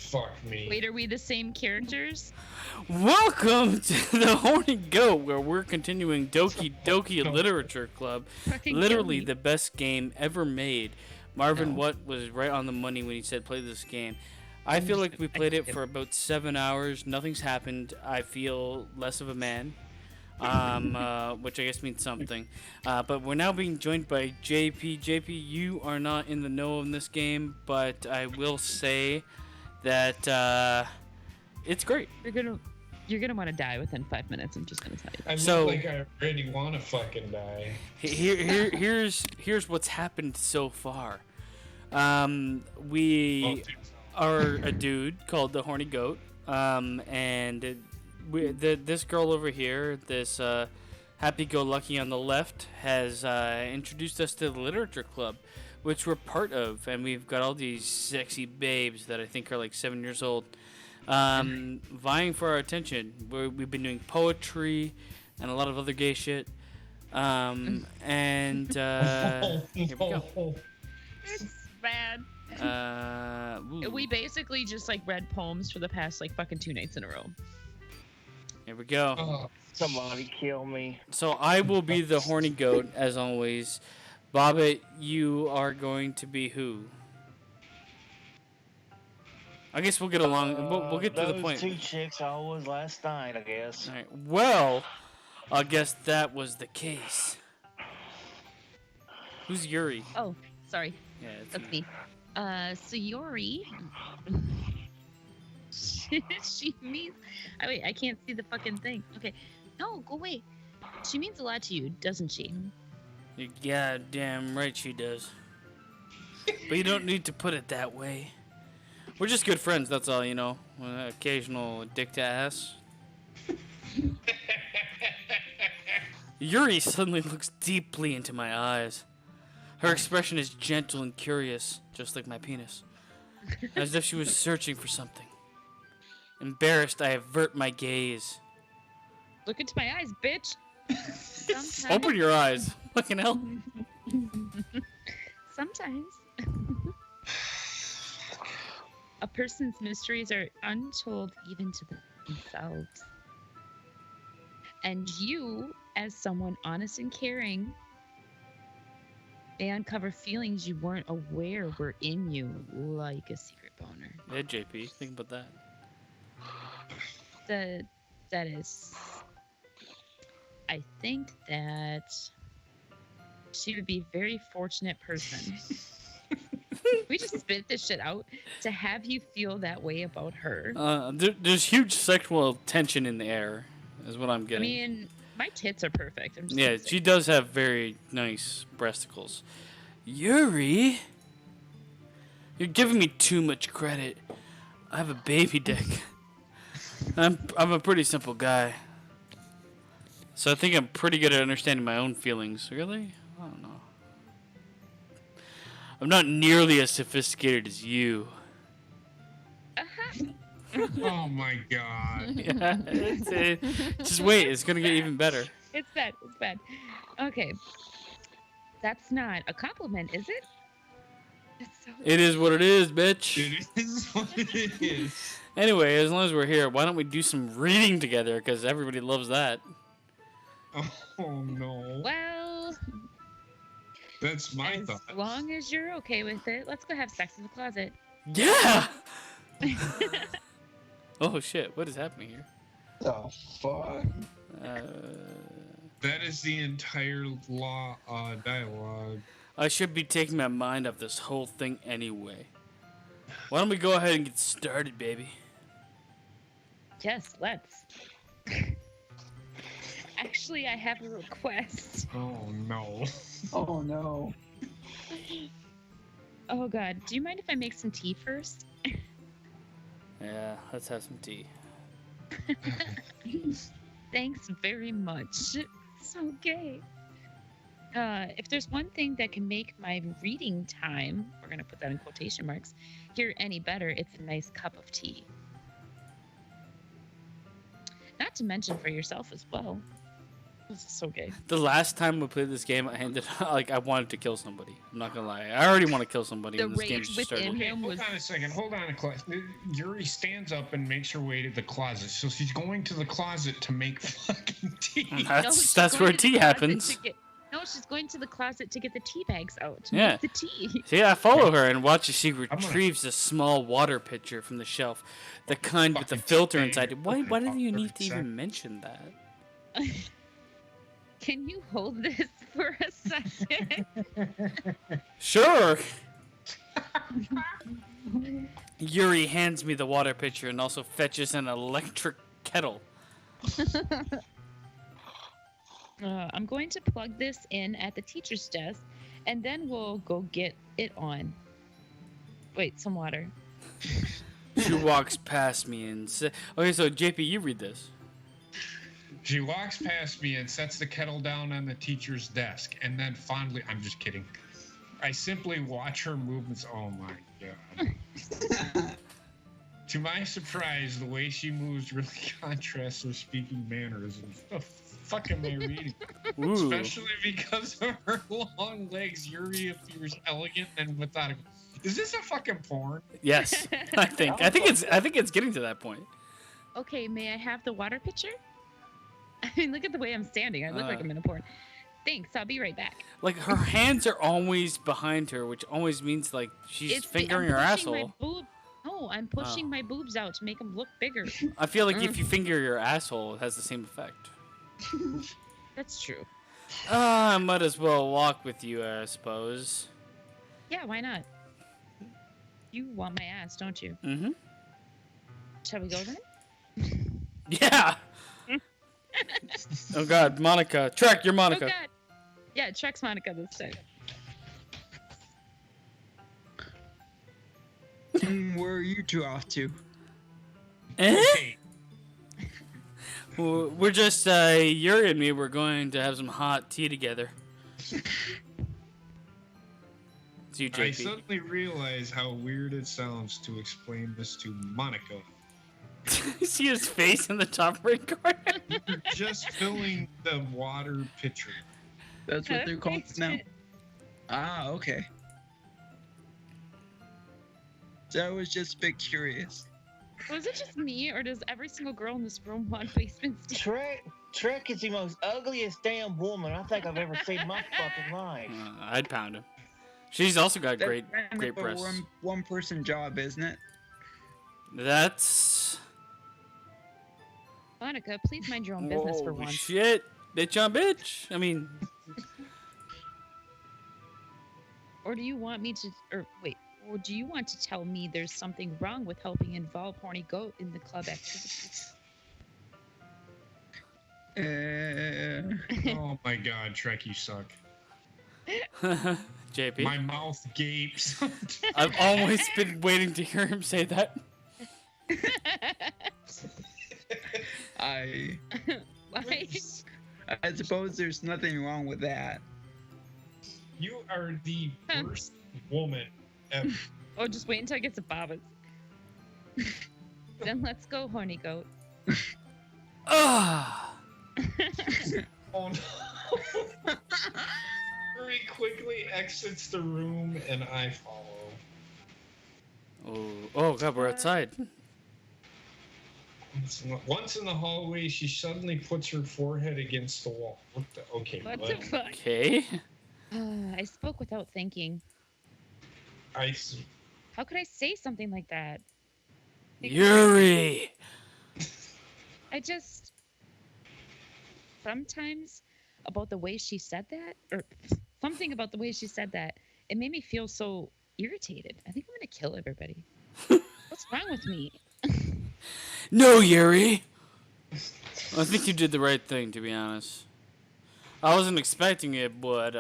fuck me. Wait, are we the same characters? Welcome to the Horny Goat, where we're continuing Doki Doki Literature Club. Fucking Literally kill me. the best game ever made. Marvin No. Watt was right on the money when he said play this game. I feel like we played it for about 7 hours. Nothing's happened. I feel less of a man, which I guess means something. But we're now being joined by JP. JP, you are not in the know in this game, but I will say that it's great. You're gonna want to die within 5 minutes. I'm just gonna tell you. I So- look like I already want to fucking die. Here's what's happened so far. We are a dude called the Horny Goat, and this girl over here, this happy-go-lucky on the left, has introduced us to the literature club, which we're part of, and we've got all these sexy babes that I think are like 7 years old, vying for our attention. We've been doing poetry and a lot of other gay shit, and here we go. It's bad. Ooh. We basically just like read poems for the past like fucking 2 nights in a row. Here we go. Oh, Somebody kill me. So I will be the Horny Goat, as always. Bobbit, you are going to be who? I guess we'll get along. We'll get to the Those point. 2 chicks I was last night, I guess. All right. Well, I guess that was the case. Who's Yuri? Oh, sorry, Yeah, it's that's me. So Yori. She means. Oh wait, I can't see the fucking thing. Okay, no, go away. She means a lot to you, doesn't she? You're goddamn right she does. But you don't need to put it that way. We're just good friends, that's all, you know. Occasional dick to ass. Yuri suddenly looks deeply into my eyes. Her expression is gentle and curious, just like my penis. As if she was searching for something. Embarrassed, I avert my gaze. Look into my eyes, bitch. Sometimes. Open your eyes. Fucking hell. Sometimes. A person's mysteries are untold even to themselves. And you, as someone honest and caring, may uncover feelings you weren't aware were in you, like a secret boner. Yeah, JP, think about that. That is. I think that she would be a very fortunate person. We just spit this shit out to have you feel that way about her. There's huge sexual tension in the air, is what I'm I getting. mean, my tits are perfect. I'm just Yeah, gonna say. she does have very nice breasticles. Yuri? You're giving me too much credit. I have a baby dick. I'm a pretty simple guy. So I think I'm pretty good at understanding my own feelings. Really? I don't know. I'm not nearly as sophisticated as you. oh my god. Yeah, just wait, it's gonna get even better. It's bad. It's bad. Okay. That's not a compliment, is it? That's so. It is what it is, bitch. It is what it is. Anyway, as long as we're here, why don't we do some reading together? Because everybody loves that. Oh no. Well, That's my as thought. long as you're okay with it, let's go have sex in the closet. Yeah! Oh shit, what is happening here? The fuck? That is the entire dialogue. I should be taking my mind off this whole thing anyway. Why don't we go ahead and get started, baby? Yes, let's. Actually, I have a request. Oh no. Oh no. Oh god, do you mind if I make some tea first? Yeah, let's have some tea. Thanks very much. So gay. If there's one thing that can make my reading time, we're gonna put that in quotation marks, here any better, it's a nice cup of tea. Not to mention for yourself as well. This is so gay. The last time we played this game, I ended like I wanted to kill somebody. I'm not gonna lie. I already want to kill somebody The when this game rage just started. within Okay, him hold was. on a second. Hold on a class. Yuri stands up and makes her way to the closet. So she's going to the closet to make fucking tea. No, she's That's going where to the tea closet happens. No, she's going to the closet to get the tea bags out to Yeah. make the tea. See, I follow her and watch as she gonna- retrieves a small water pitcher from the shelf, the kind with the Fucking filter tea inside. bag. Why Okay, did you about need 30 to even seconds. mention that? Can you hold this for a second? Sure. Yuri hands me the water pitcher and also fetches an electric kettle. I'm going to plug this in at the teacher's desk, and then we'll go get it on. Wait, some water. She walks past me and says, "Okay, so JP, you read this." She walks past me and sets the kettle down on the teacher's desk, and then fondly, I'm just kidding. I simply watch her movements. Oh my god. To my surprise, the way she moves really contrasts her speaking mannerisms. What the fuck am I reading? Ooh. Especially because of her long legs, Yuri appears elegant and methodical. Is this a fucking porn? Yes, I think it's getting to that point. Okay, may I have the water pitcher? I mean, look at the way I'm standing. I look like I'm in a porn. Thanks, I'll be right back. Like her hands are always behind her, which always means like she's fingering her asshole. No, I'm pushing my boobs out to make them look bigger. I feel like if you finger your asshole, it has the same effect. That's true. I might as well walk with you, I suppose. Yeah, why not? You want my ass, don't you? Mm-hmm. Shall we go then? Yeah. Oh God, Monica. Trek, you're Oh Monica. God. Yeah, Trek's Monica this time. Where are you two off to? Eh? Hey, We're just Yuri and me. We're going to have some hot tea together. It's you, I JP. suddenly realize how weird it sounds to explain this to Monica. You see his face in the top right corner? You're just filling the water pitcher. That's what they're called now. Ah, okay. So I was just a bit curious. Was it just me, or does every single girl in this room want basement steak? Trek is the most ugliest damn woman I think I've ever seen in my fucking life. I'd pound him. She's also got That's great kind of a breasts. one person job, isn't it? That's... Monica, please mind your own business for Whoa, once. shit. Bitch on bitch. I mean... Or do you want me to, or do you want to tell me there's something wrong with helping involve Horny Goat in the club activities? Oh my god, Trek, you suck. JP. My mouth gapes. I've always been waiting to hear him say that. I Why? suppose there's nothing wrong with that. You are the worst woman ever. Oh, just wait until I get to Baba's. Then let's go, Horny Goat. Ah. Oh no. Very quickly exits the room and I follow. Oh God, we're outside. Once in the hallway, she suddenly puts her forehead against the wall. Okay, What what? the fuck? Okay. I spoke without thinking. I see. How could I say something like that? Yuri. I just sometimes about the way she said that, or something about the way she said that, it made me feel so irritated. I think I'm gonna kill everybody. What's wrong with me? No, Yuri. I think you did the right thing, to be honest. I wasn't expecting it, but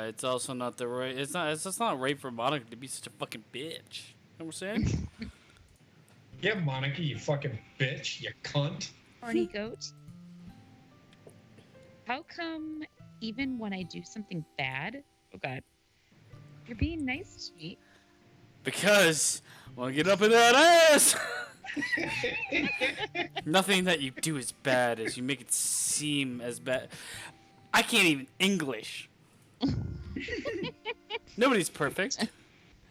it's also not the right. It's just not right for Monica to be such a fucking bitch. You know what I'm saying? Yeah, Monica, you fucking bitch, you cunt. Horny Goat. How come even when I do something bad, oh God, you're being nice to me? Because I want to get up in that ass. Nothing that you do is bad as you make it seem as bad. I can't even English. Nobody's perfect.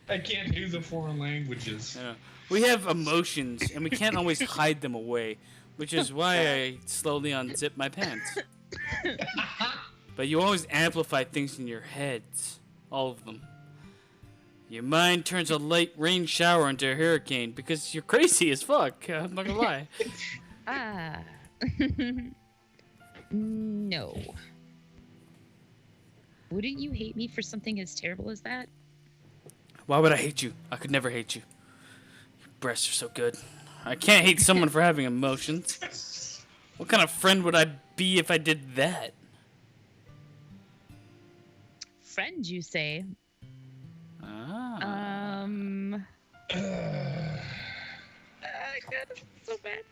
I can't do the foreign languages. Yeah. We have emotions, and we can't always hide them away, which is why I slowly unzip my pants. But you always amplify things in your heads. All of them. Your mind turns a light rain shower into a hurricane because you're crazy as fuck. I'm not gonna lie. Ah. No. Wouldn't you hate me for something as terrible as that? Why would I hate you? I could never hate you. Your breasts are so good. I can't hate someone for having emotions. What kind of friend would I be if I did that? Friend, you say? Ah. I got it so bad.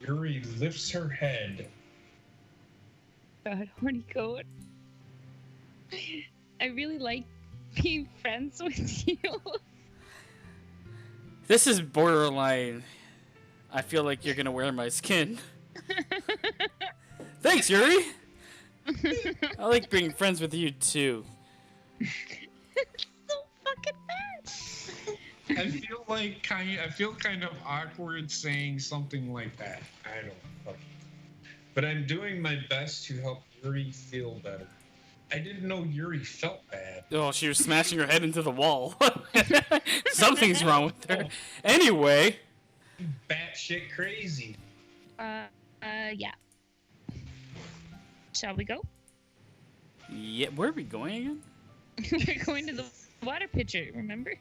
Yuri lifts her head. God, Horny Goat. I really like being friends with you. This is borderline. I feel like you're gonna wear my skin. Thanks, Yuri. I like being friends with you too. It's so fucking bad. I feel kind of awkward saying something like that. I don't know. But I'm doing my best to help Yuri feel better. I didn't know Yuri felt bad. Oh, she was smashing her head into the wall. Something's wrong with her. Anyway. Batshit crazy. Yeah. Shall we go? Yeah, where are we going again? We're going to the water pitcher, remember?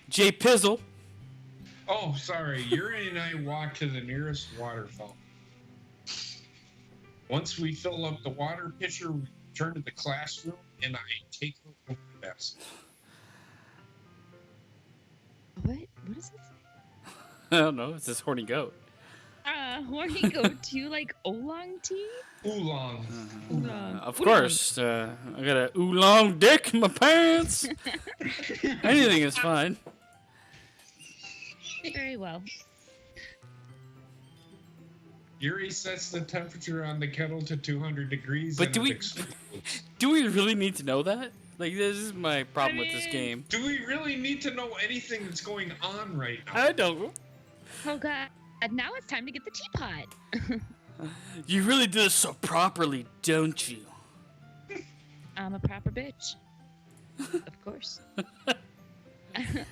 Jay Pizzle. Oh, sorry. Yuri and I walk to the nearest water fountain. Once we fill up the water pitcher, we return to the classroom, and I take her to the desk. What? What is this? I don't know. It's this horny goat. Horny Goat, do you like oolong tea? Oolong. Oolong. Of course. I got a oolong dick in my pants. Anything is fine. Very well. Yuri sets the temperature on the kettle to 200 degrees. But and do we- explodes. Do we really need to know that? Like, this is my problem with this game. Do we really need to know anything that's going on right now? I don't. Oh god. Now it's time to get the teapot. You really do this so properly, don't you? I'm a proper bitch. Of course. I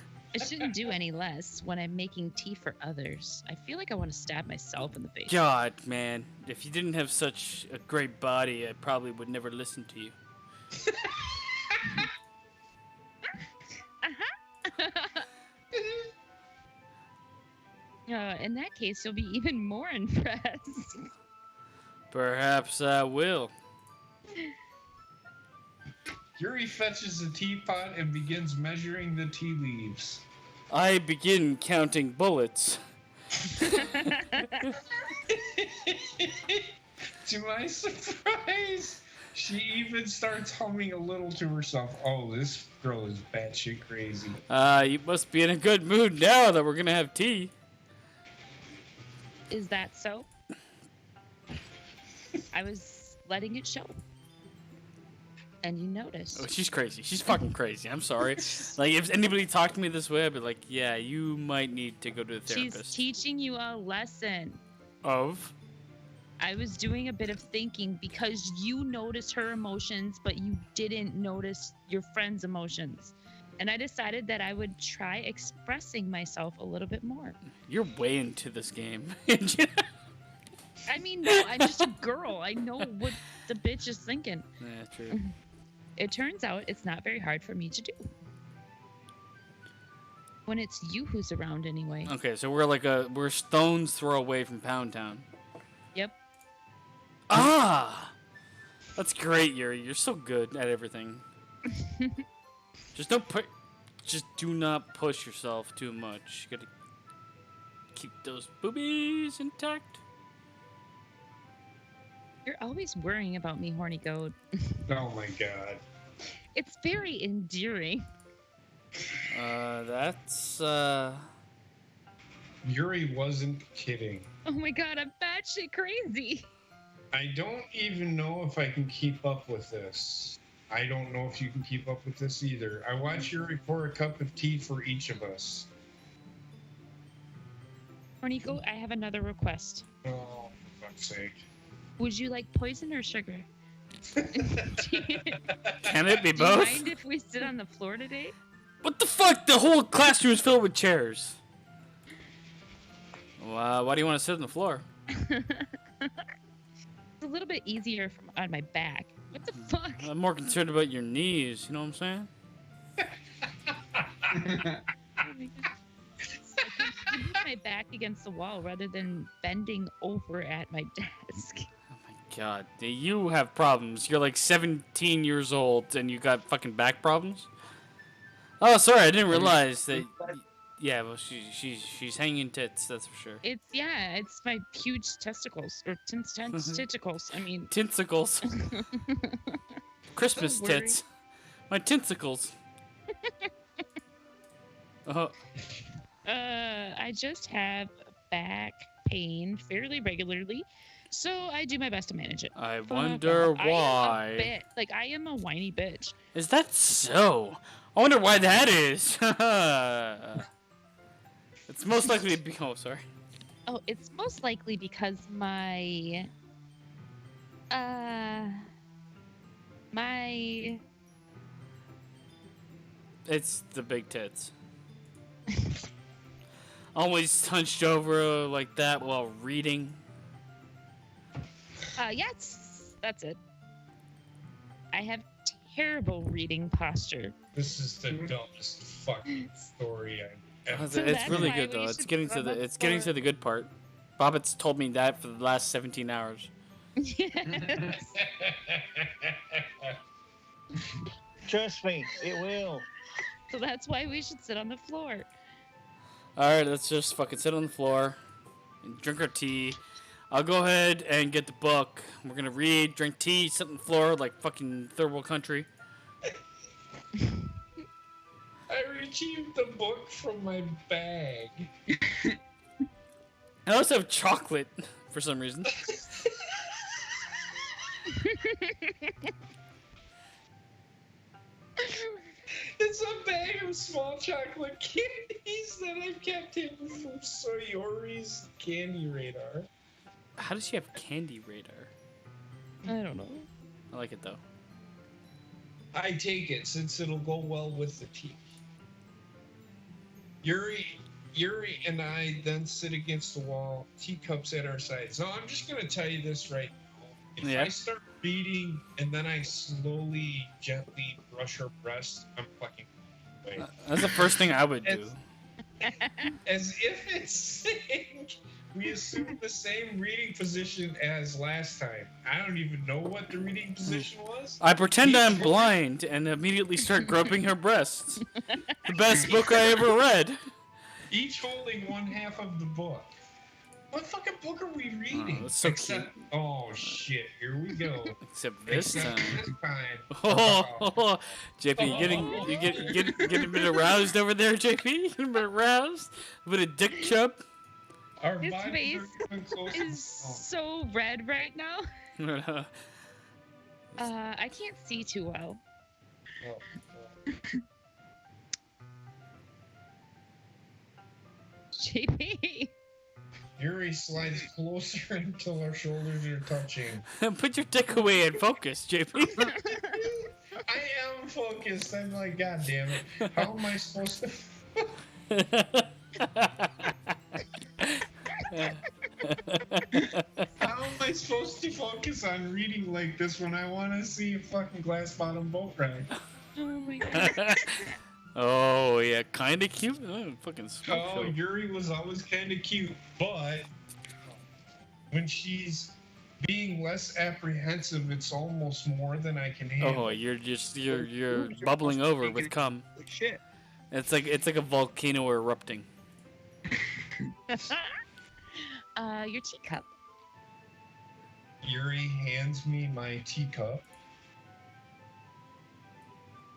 shouldn't do any less when I'm making tea for others. I feel like I want to stab myself in the face. God, man. If you didn't have such a great body, I probably would never listen to you. In that case, you'll be even more impressed. Perhaps I will. Yuri fetches a teapot and begins measuring the tea leaves. I begin counting bullets. To my surprise, she even starts humming a little to herself. Oh, this girl is batshit crazy. You must be in a good mood now that we're gonna have tea. Is that so? I was letting it show. And you noticed. Oh, she's crazy. She's fucking crazy. I'm sorry. Like, if anybody talked to me this way, I'd be like, yeah, you might need to go to a therapist. She's teaching you a lesson. Of? I was doing a bit of thinking because you noticed her emotions, but you didn't notice your friend's emotions. And I decided that I would try expressing myself a little bit more. You're way into this game. I mean, no, I'm just a girl. I know what the bitch is thinking. Yeah, true. It turns out it's not very hard for me to do. When it's you who's around anyway. Okay, so we're stone's throw away from Pound Town. Yep. Ah! That's great, Yuri. You're so good at everything. Just do not push yourself too much. You gotta keep those boobies intact. You're always worrying about me, Horny Goat. Oh my god. It's very endearing. That's Yuri wasn't kidding. Oh my god, I'm batshit crazy. I don't even know if I can keep up with this. I don't know if you can keep up with this either. I watched Yuri pour a cup of tea for each of us. Horny Goat, I have another request. Oh, for fuck's sake. Would you like poison or sugar? Can it be Do you both? mind if we sit on the floor today? What the fuck? The whole classroom is filled with chairs. Why do you want to sit on the floor? It's a little bit easier from on my back. What the fuck? I'm more concerned about your knees. You know what I'm saying? Oh my God. I can use my back against the wall rather than bending over at my desk. Oh my god. You have problems. You're like 17 years old and you got fucking back problems? Oh, sorry. I didn't realize that. Yeah, well, she's hanging tits. That's for sure. It's my huge testicles or tentacles. I mean, Tinsicles. Christmas Don't worry. tits. My tinsicles. Oh, I just have back pain fairly regularly, so I do my best to manage it. I Fuck wonder off. why. I am a whiny bitch. Is that so? I wonder why that is. It's most likely to be. Oh, sorry. Oh, it's most likely because my It's the big tits. Always hunched over like that while reading. that's it. I have terrible reading posture. This is the dumbest fucking story I've ever. It's So that's really why good we though. It's should getting to rub the up it's getting for- to the good part. Bobbitt's told me that for the last 17 hours. Yes. Trust me, it will. So that's why we should sit on the floor. All right, let's just fucking sit on the floor and drink our tea. I'll go ahead and get the book. We're gonna read, drink tea, sit on the floor like fucking third world country. I retrieved the book from my bag. I also have chocolate for some reason. It's a bag of small chocolate candies that I've kept hidden from Soyori's candy radar. How does she have candy radar? I don't know. I like it though. I take it since it'll go well with the tea. Yuri and I then sit against the wall, teacups at our sides. Now, I'm just going to tell you this right now. If Yeah. I start reading and then I slowly, gently brush her breast, I'm fucking away. That's the first thing I would do. As if it's saying we assume the same reading position as last time. I don't even know what the reading position was. I pretend I'm blind and immediately start groping her breasts. The best book I ever read. Each holding one half of the book. What fucking book are we reading? that's so cute. Oh shit! Here we go. Except this Except time. this time. Oh, JP, you getting a bit aroused over there, JP? You getting a bit aroused? A bit of dick chub? Our His bodies face are getting closer. Is so red right now. I can't see too well. Oh. JP. Yuri slides closer until our shoulders are touching. Put your dick away and focus, JP. I am focused. I'm like, God damn it. How am I supposed to? How am I supposed to focus on reading like this when I want to see a fucking glass bottom boat ride? Oh my god. Oh yeah, kinda cute. Oh, fucking smoke Oh, show. Yuri was always kind of cute, but when she's being less apprehensive, it's almost more than I can handle. Oh, you're bubbling over with cum. Like shit. It's like a volcano erupting. Your teacup. Yuri hands me my teacup.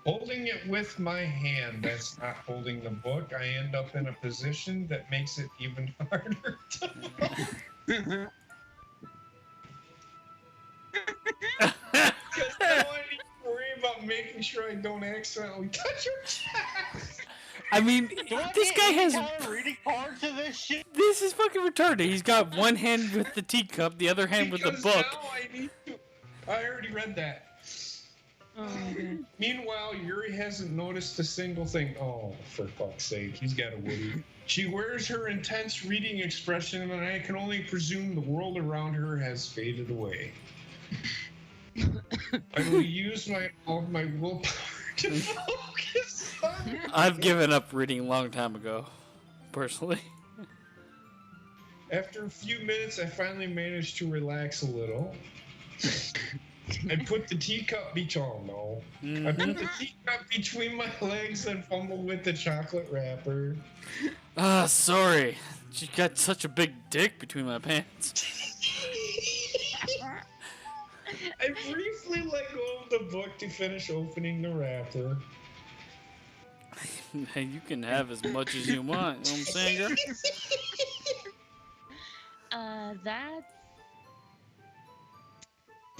Holding it with my hand, that's not holding the book. I end up in a position that makes it even harder to hold. Because now I need to worry about making sure I don't accidentally touch her chest. I mean, Do I this get guy any has. kind of reading parts of this shit? This is fucking retarded. He's got one hand with the teacup, the other hand with the Because book. now I need to. I already read that. Oh my god. Meanwhile, Yuri hasn't noticed a single thing. Oh, for fuck's sake, he's got a Woody. She wears her intense reading expression, and I can only presume the world around her has faded away. I will use all of my willpower to focus on. I've given up reading a long time ago, personally. After a few minutes, I finally managed to relax a little. I put the teacup I put the teacup between my legs and fumbled with the chocolate wrapper. Sorry. You got such a big dick between my pants. I briefly let go of the book to finish opening the wrapper. Hey, you can have as much as you want. You know what I'm saying, girl?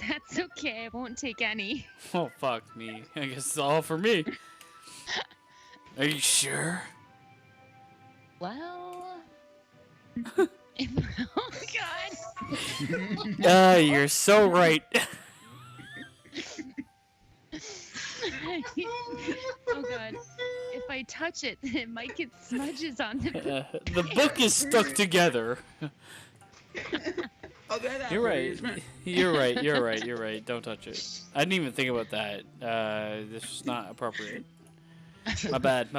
That's okay. I won't take any. Oh, fuck me. I guess it's all for me. Are you sure? Well, oh god. You're so right. Oh god. If I touch it, it might get smudges on the The book is stuck together. Oh, that You're right. advertisement. You're right. Don't touch it. I didn't even think about that. This is not appropriate. My bad.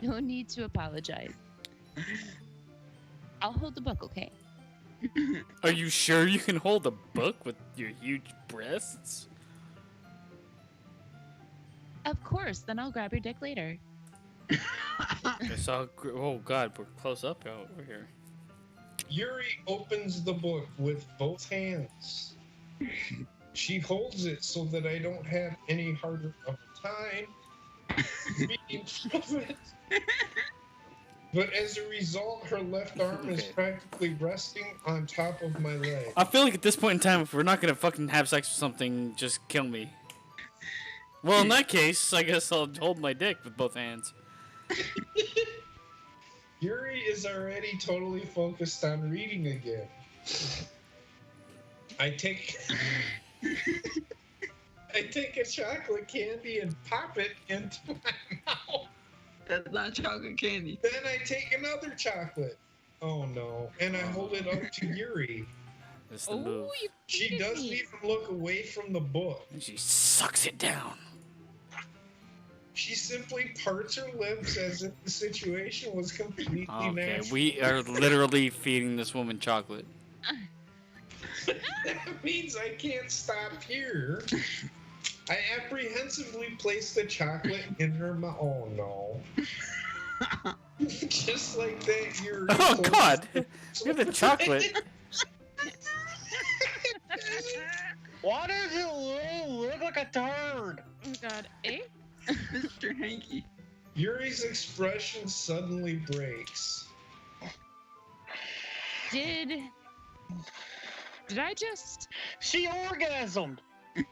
No need to apologize. I'll hold the book, okay? Are you sure you can hold a book with your huge breasts? Of course, then I'll grab your dick later. Oh god, we're close up over here. Yuri opens the book with both hands. She holds it so that I don't have any harder of a time reading from it. But as a result, her left arm is practically resting on top of my leg. I feel like at this point in time, if we're not gonna fucking have sex or something, just kill me. Well, in that case, I guess I'll hold my dick with both hands. Yuri is already totally focused on reading again. I take a chocolate candy and pop it into my mouth. That's not chocolate candy. Then I take another chocolate. Oh no. And I hold it up to Yuri. That's the move. you She cheated doesn't me. even look away from the book. And she sucks it down. She simply parts her lips as if the situation was completely Okay, natural. we are literally feeding this woman chocolate. That means I can't stop here. I apprehensively place the chocolate in her mouth. Oh no. Just like that, Yuri. Oh closes god! the- You're the chocolate. Why does it look like a turd? Oh god. Eh? Mr. Hanky. Yuri's expression suddenly breaks. Did I just... She orgasmed.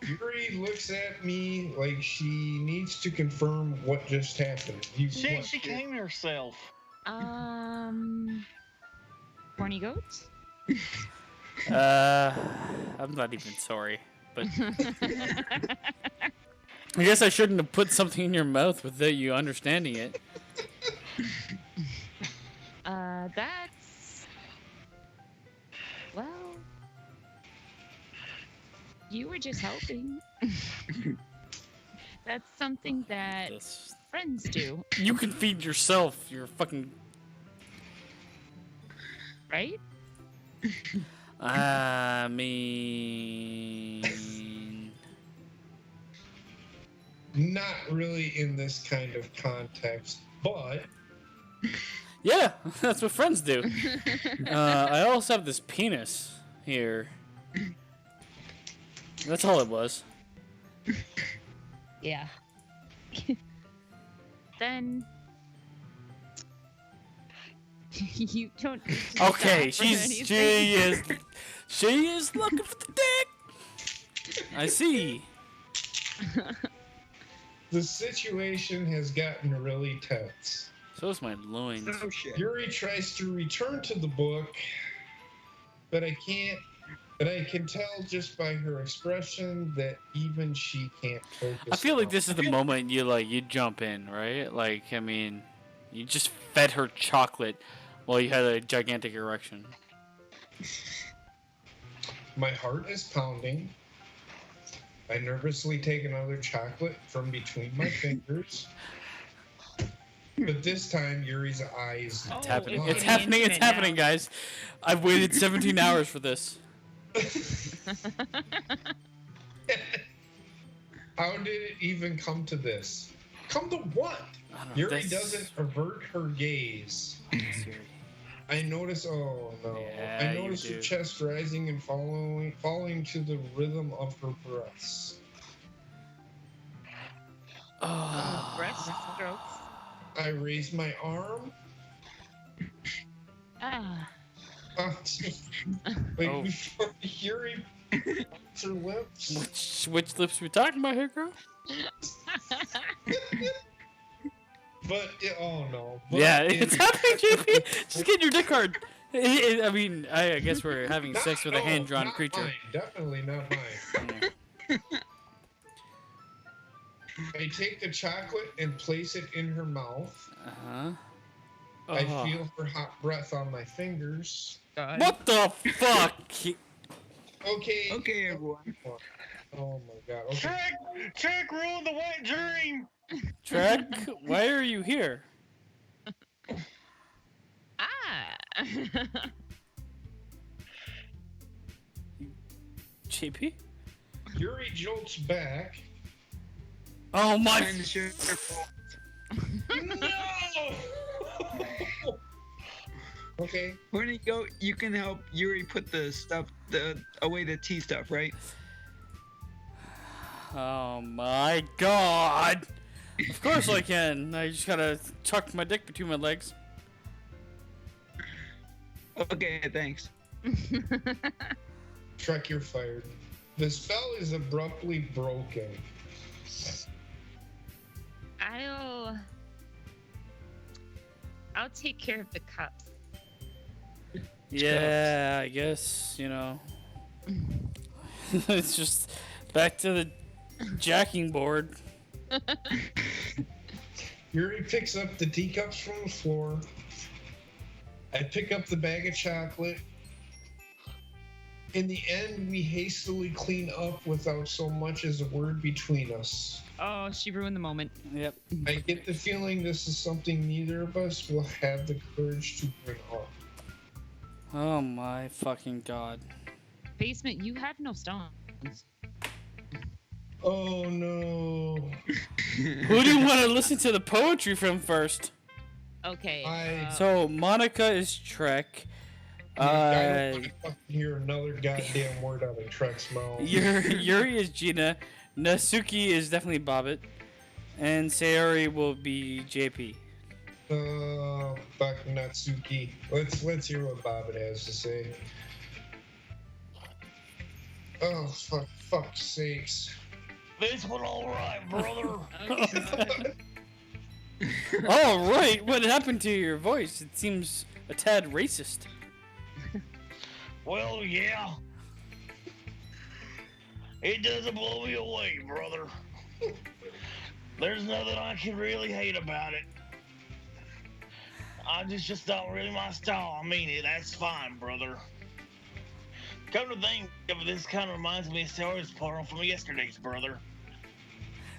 Yuri looks at me like she needs to confirm what just happened. She came herself. Horny Goat? I'm not even sorry, but I guess I shouldn't have put something in your mouth without you understanding it. That's... Well... You were just helping. That's something that This- friends do, You can feed yourself. You're fucking. right? I mean, Not really in this kind of context, but yeah, that's what friends do. I also have this penis here. That's all it was. Yeah. Then you don't. Need to Okay, stop or she anything. is looking for the dick. I see. The situation has gotten really tense. So is my loins. Oh shit. Yuri tries to return to the book, but I can't. But I can tell just by her expression that even she can't focus. I feel like on- this is the moment you jump in, right? Like, I mean, you just fed her chocolate while you had a gigantic erection. My heart is pounding. I nervously take another chocolate from between my fingers. But this time, Yuri's eyes. Oh, It's happening. it's It's getting happening. It's intimate happening, now. guys. I've waited 17 hours for this. How did it even come to this? Come to what? I don't know. Yuri this- doesn't avert her gaze. I notice. Oh no! Yeah, I you notice her do. chest rising and falling to the rhythm of her breaths. Oh, Breast strokes. I raise my arm. Ah. Wait, Oh. before Yuri puts her lips. Which lips we talking about here, girl? But oh no! But Yeah, it's happening, JP. Just get your dick hard. I mean, I guess we're having Not- sex with a no, hand-drawn not creature. Mine. Definitely not mine. Yeah. I take the chocolate and place it in her mouth. Uh-huh. I Oh. feel her hot breath on my fingers. God. What the fuck? Okay. Okay, everyone. Oh my god. Okay. Trick ruined the wet dream. Trek, why are you here? Ah. JP? Yuri jolts back. Oh my! Time to share your fault. No! Okay. Horny Goat, you can help Yuri put the stuff, away the tea stuff, right? Oh my god! Of course I can. I just gotta tuck my dick between my legs. Okay, thanks. Trek, you're fired. The spell is abruptly broken. I'll take care of the cups. Yeah, I guess, you know. It's just back to the jacking board. Yuri picks up the teacups from the floor. I pick up the bag of chocolate. In the end, we hastily clean up without so much as a word between us. Oh, she ruined the moment. Yep. I get the feeling this is something neither of us will have the courage to bring up. Oh my fucking god. Basement, you have no stones. Oh no. Who do you want to listen to the poetry from first? Okay. So Monica is Trek. I don't want to fucking hear another goddamn word out of Trek's mouth. Yuri is Gina. Nasuki is definitely Bobbit. And Sayori will be JP. Fuck Natsuki. Let's hear what Bobbit has to say. Oh, fuck's sakes. This one all right, brother. Oh, right. What happened to your voice? It seems a tad racist. Well, yeah. It doesn't blow me away, brother. There's nothing I can really hate about it. Just not really my style. I mean it. That's fine, brother. Come to think of it, this kind of reminds me of Sarah's poem from yesterday's, brother.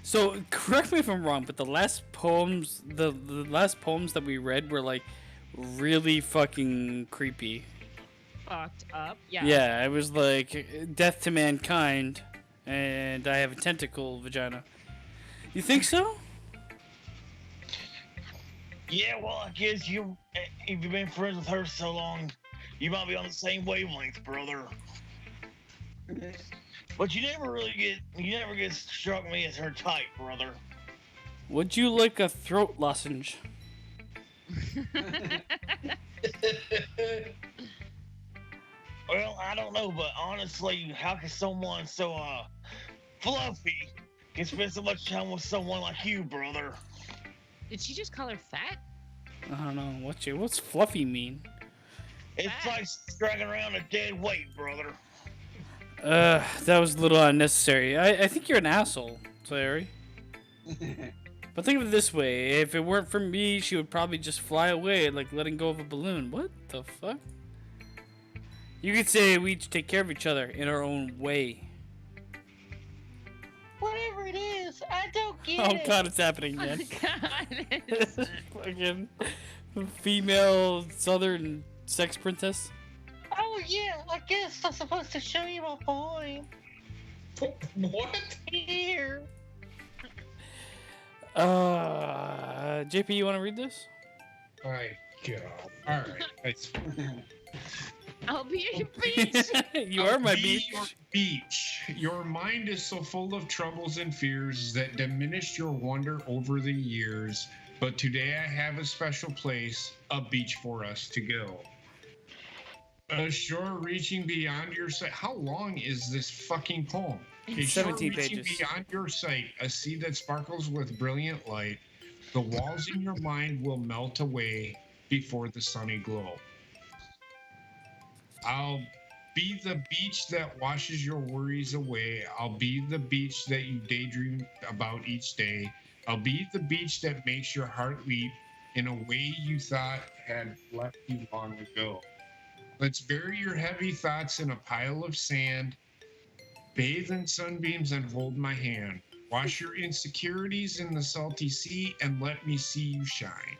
So, correct me if I'm wrong, but the last poems, the last poems that we read were like really fucking creepy. Fucked up. Yeah. Yeah, it was like death to mankind, and I have a tentacle vagina. You think so? Yeah, well, I guess if you've been friends with her so long, you might be on the same wavelength, brother. But you never get struck me as her type, brother. Would you like a throat lozenge? Well, I don't know, but honestly, how can someone so fluffy can spend so much time with someone like you, brother? Did she just call her fat? I don't know. What's fluffy mean? It's like dragging around a dead weight, brother. That was a little unnecessary. I think you're an asshole, Larry. But think of it this way: if it weren't for me, she would probably just fly away, like letting go of a balloon. What the fuck? You could say we each take care of each other in our own way. Whatever it is, I don't get Oh it. god, it's happening again. God. Fucking female southern sex princess. Oh yeah, I guess I'm supposed to show you my poem. What? Here. JP, you want to read this? My God. All right. I'll be your beach. You are my Be beach. Your beach. Your mind is so full of troubles and fears that diminished your wonder over the years. But today I have a special place, a beach for us to go. A shore reaching beyond your sight. How long is this fucking poem? A shore 17 reaching pages. beyond your sight, a sea that sparkles with brilliant light. The walls in your mind will melt away before the sunny glow. I'll be the beach that washes your worries away. I'll be the beach that you daydream about each day. I'll be the beach that makes your heart leap in a way you thought had left you long ago. Let's bury your heavy thoughts in a pile of sand. Bathe in sunbeams and hold my hand. Wash your insecurities in the salty sea and let me see you shine.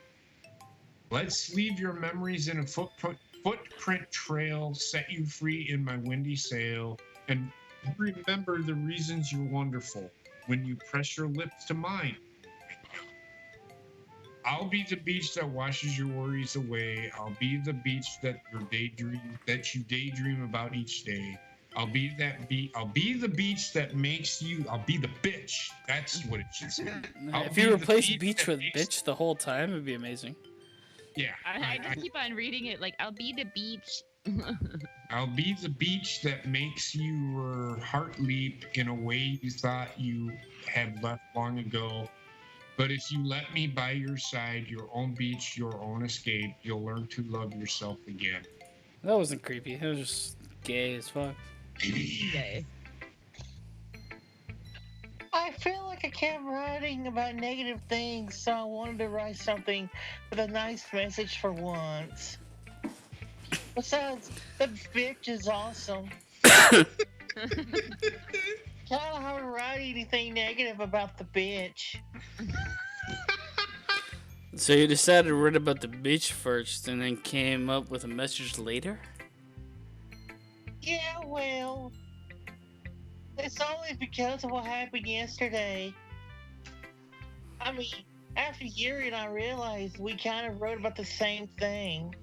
Let's leave your memories in a footprint trail, set you free in my windy sail, and remember the reasons you're wonderful when you press your lips to mine. I'll be the beach that washes your worries away. I'll be the beach that you daydream about each day. I'll be the beach that makes you. I'll be the bitch. That's what it should say. If you replace beach with bitch the whole time, it'd be amazing. Yeah. I just keep on reading it like, I'll be the beach. I'll be the beach that makes your heart leap in a way you thought you had left long ago. But if you let me by your side, your own beach, your own escape, you'll learn to love yourself again. That wasn't creepy. It was just gay as fuck. Okay. I feel like I kept writing about negative things, so I wanted to write something with a nice message for once. Besides, the bitch is awesome. Kind of hard to write anything negative about the bitch. So you decided to write about the beach first and then came up with a message later? Yeah, well, it's only because of what happened yesterday. I mean, after Yuri and I realized we kind of wrote about the same thing.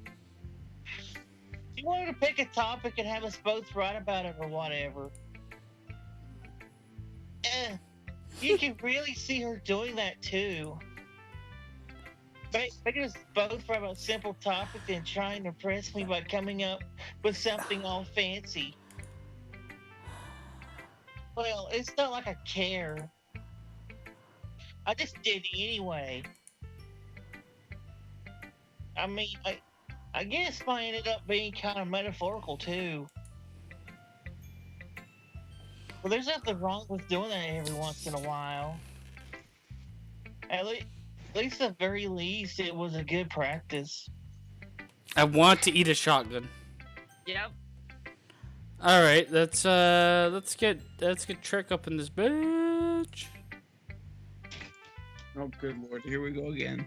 She wanted to pick a topic and have us both write about it or whatever. You can really see her doing that too. Making us both write about a simple topic and trying to impress me by coming up with something all fancy. Well, it's not like I care. I just did anyway. I mean, I guess mine ended up being kind of metaphorical too. Well, there's nothing wrong with doing that every once in a while. At least at the very least, it was a good practice. I want to eat a shotgun. Yep. All right, let's get Trek up in this bitch. Oh, good lord. Here we go again.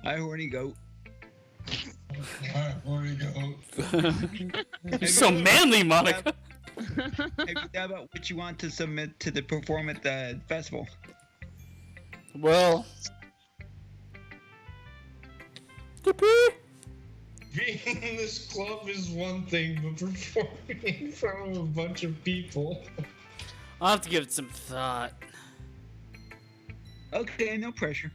Hi, Horny Goat. Horny Goat. You're so manly, Monica. Have you thought about what you want to submit to the perform at the festival? Well, Being in this club is one thing, but performing in front of a bunch of people. I'll have to give it some thought. Okay, no pressure.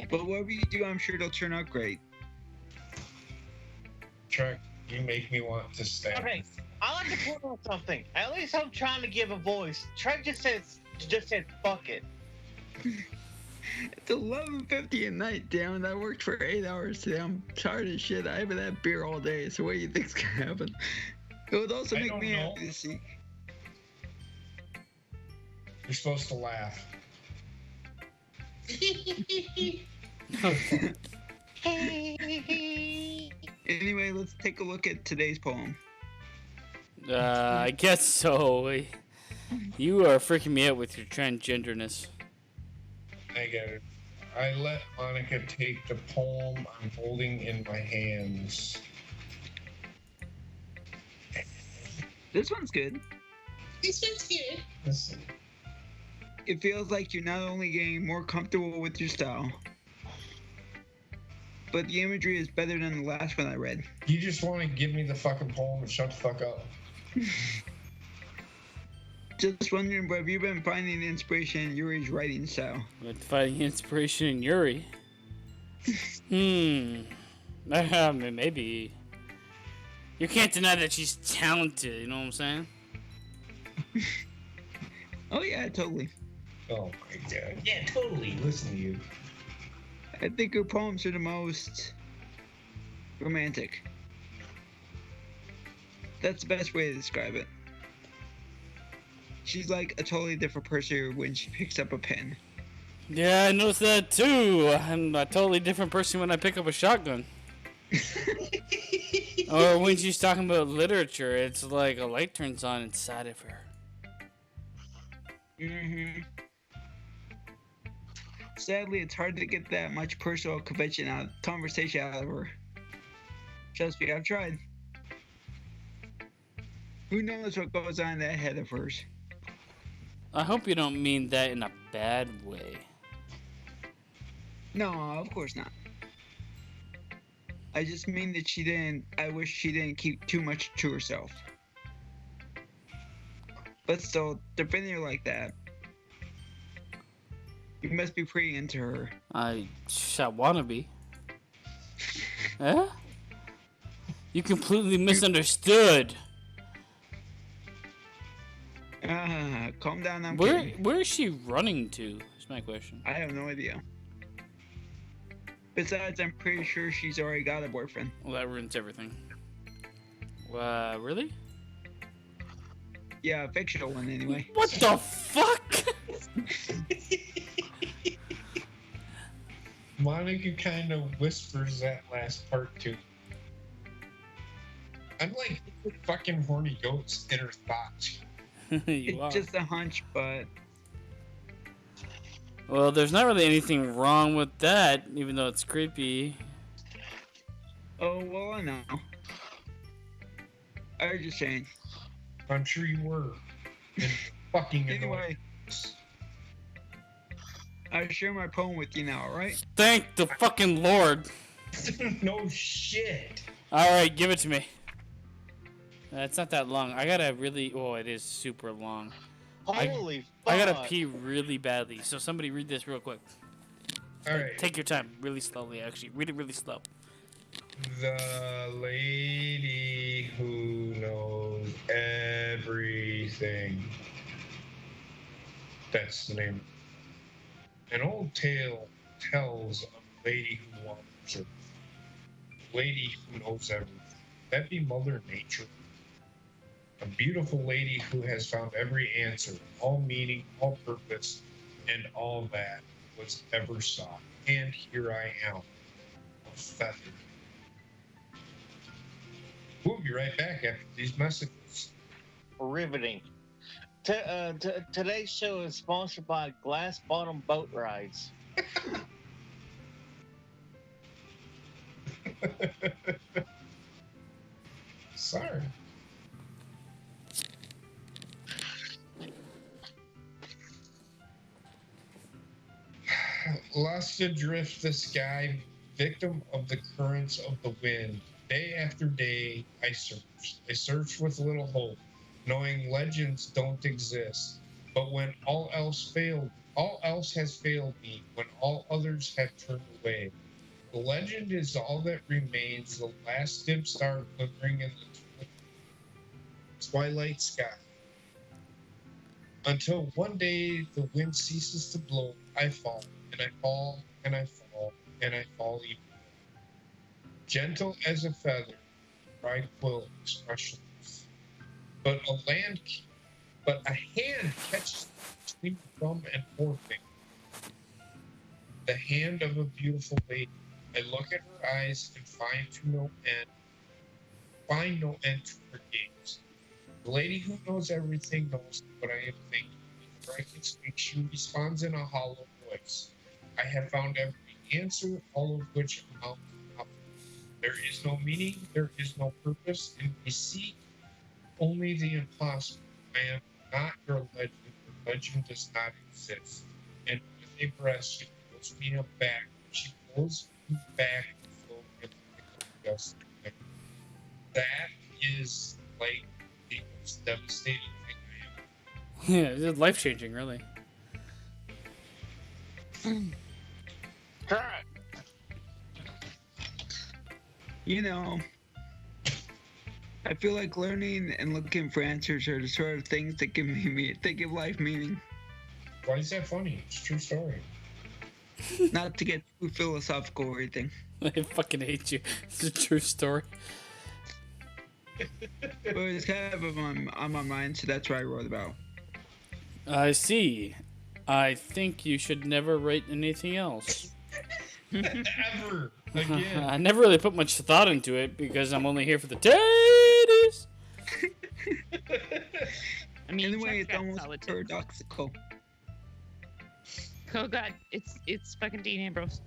But whatever you do, I'm sure it'll turn out great. Chuck, you make me want to stab. Okay, I like to point out something. At least I'm trying to give a voice. Trey just said fuck it. It's 11:50 at night, damn it. I worked for 8 hours today. I'm tired as shit. I haven't had beer all day, so what do you think's gonna happen? It would also make me happy to see. You're supposed to laugh. Anyway, let's take a look at today's poem. I guess so. You are freaking me out with your transgenderness. I get it. I let Monica take the poem I'm holding in my hands. This one's good. Listen. It feels like you're not only getting more comfortable with your style, but the imagery is better than the last one I read. You just want to give me the fucking poem and shut the fuck up. Just wondering, have you been finding inspiration in Yuri's writing style? With finding inspiration in Yuri. Maybe. You can't deny that she's talented, you know what I'm saying? Oh yeah, totally. Oh my god. Yeah, totally. Listen to you. I think her poems are the most romantic. That's the best way to describe it. She's like a totally different person when she picks up a pen. Yeah, I noticed that too. I'm a totally different person when I pick up a shotgun. Or when she's talking about literature, it's like a light turns on inside of her. Mm-hmm. Sadly, it's hard to get that much personal conversation out of her. Trust me, I've tried. Who knows what goes on in that head of hers? I hope you don't mean that in a bad way. No, of course not. I just mean that I wish she didn't keep too much to herself. But still, defending her like that, you must be pretty into her. I wanna be. Eh? You completely misunderstood. Calm down, I'm kidding. Where is she running to? Is my question. I have no idea. Besides, I'm pretty sure she's already got a boyfriend. Well, that ruins everything. Really? Yeah, a fictional one anyway. What the fuck? Monica kind of whispers that last part too. I'm like fucking Horny Goat's inner thoughts. You are. It's just a hunch, but Well, there's not really anything wrong with that, even though it's creepy. oh well, I know. I was just saying. I'm sure you were. And fucking Anyway, I'll share my poem with you now, alright? Thank the fucking Lord. No shit. Alright, give it to me. It's not that long. I gotta really... Oh, it is super long. Holy I fuck. gotta pee really badly, so somebody read this real quick. Alright. Take your time, really slowly, actually. Read it really slow. The lady who knows everything. That's the name. An old tale tells of a lady who wanders earth. Lady who knows everything. That'd be Mother Nature. A beautiful lady who has found every answer, all meaning, all purpose, and all that was ever sought. And here I am, a feather. We'll be right back after these messages. Riveting. Today's show is sponsored by Glass Bottom Boat Rides. Sorry. Lost adrift the sky, victim of the currents of the wind. Day after day I searched. I searched with little hope. knowing legends don't exist. But when all else has failed me, when all others have turned away. The legend is all that remains, the last dim star glimmering in the twilight sky. Until one day the wind ceases to blow, I fall, and I fall, and I fall, and I fall even more. Gentle as a feather, bright quill expressionless. But a hand catches between thumb and forefinger. The hand of a beautiful lady. I look at her eyes and find no end to her gaze. The lady who knows everything knows what I am thinking. Before I can speak, she responds in a hollow voice. I have found every answer, all of which amount to nothing. There is no meaning, there is no purpose, and we seek only the impossible. I am not your legend. Your legend does not exist. And with a breath, she pulls me up back. She pulls me back and flows into the just. That is like the most devastating thing I ever. Yeah, it's life changing, really. You know, I feel like learning and looking for answers are the sort of things that give life meaning. Why is that funny? It's a true story. Not to get too philosophical or anything. I fucking hate you. It's a true story. But it's kind of on my mind, so that's what I wrote about. I see. I think you should never write anything else. Ever again. I never really put much thought into it because I'm only here for the titties. I mean, Anyway, it's Chuck's got almost solid tits. paradoxical. Oh god, it's fucking Dean Ambrose.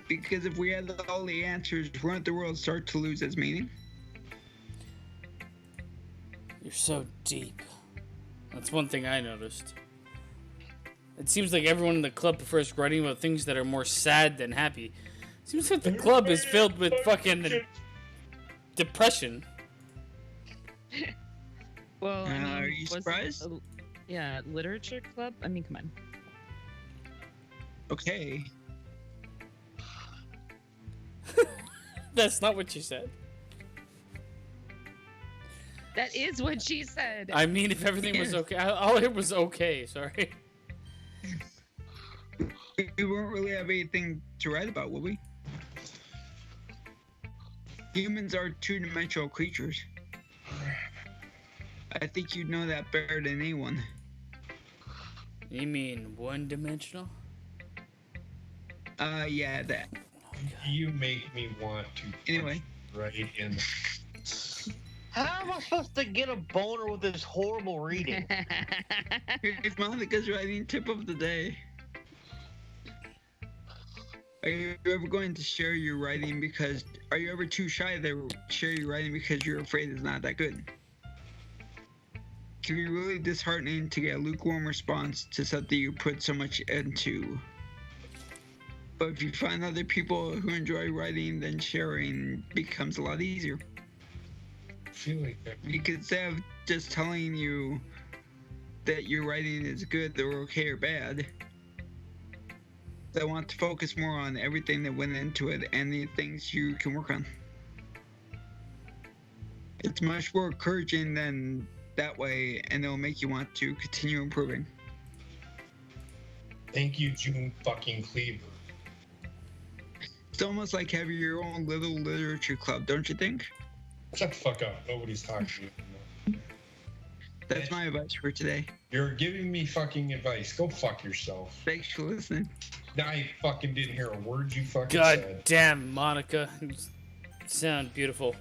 Because if we had all the answers, wouldn't the world start to lose its meaning? You're so deep. That's one thing I noticed. It seems like everyone in the club prefers writing about things that are more sad than happy. Seems like the club is filled with fucking depression. Well, I mean, Are you was it surprised? yeah, literature club. I mean, come on. Okay. That's not what you said. That is what she said. I mean, if everything was okay. All it was okay, sorry. We won't really have anything to write about, will we? Humans are two-dimensional creatures. I think you'd know that better than anyone. You mean one-dimensional? Yeah, that. You make me want to Anyway. punch right in the How am I supposed to get a boner with this horrible reading? Here's Monica's writing tip of the day. Are you ever going to share your writing because... Are you ever too shy to share your writing because you're afraid it's not that good? It can be really disheartening to get a lukewarm response to something you put so much into. But if you find other people who enjoy writing, then sharing becomes a lot easier. I feel like that. Because instead of just telling you that your writing is good or okay or bad, I want to focus more on everything that went into it and the things you can work on. It's much more encouraging than that way, and it'll make you want to continue improving. Thank you, June fucking Cleaver. It's almost like having your own little literature club, don't you think? Shut the fuck up. Nobody's talking to you. That's my advice for today. You're giving me fucking advice. Go fuck yourself. Thanks for listening. I fucking didn't hear a word you fucking God said. damn, Monica. You sound beautiful.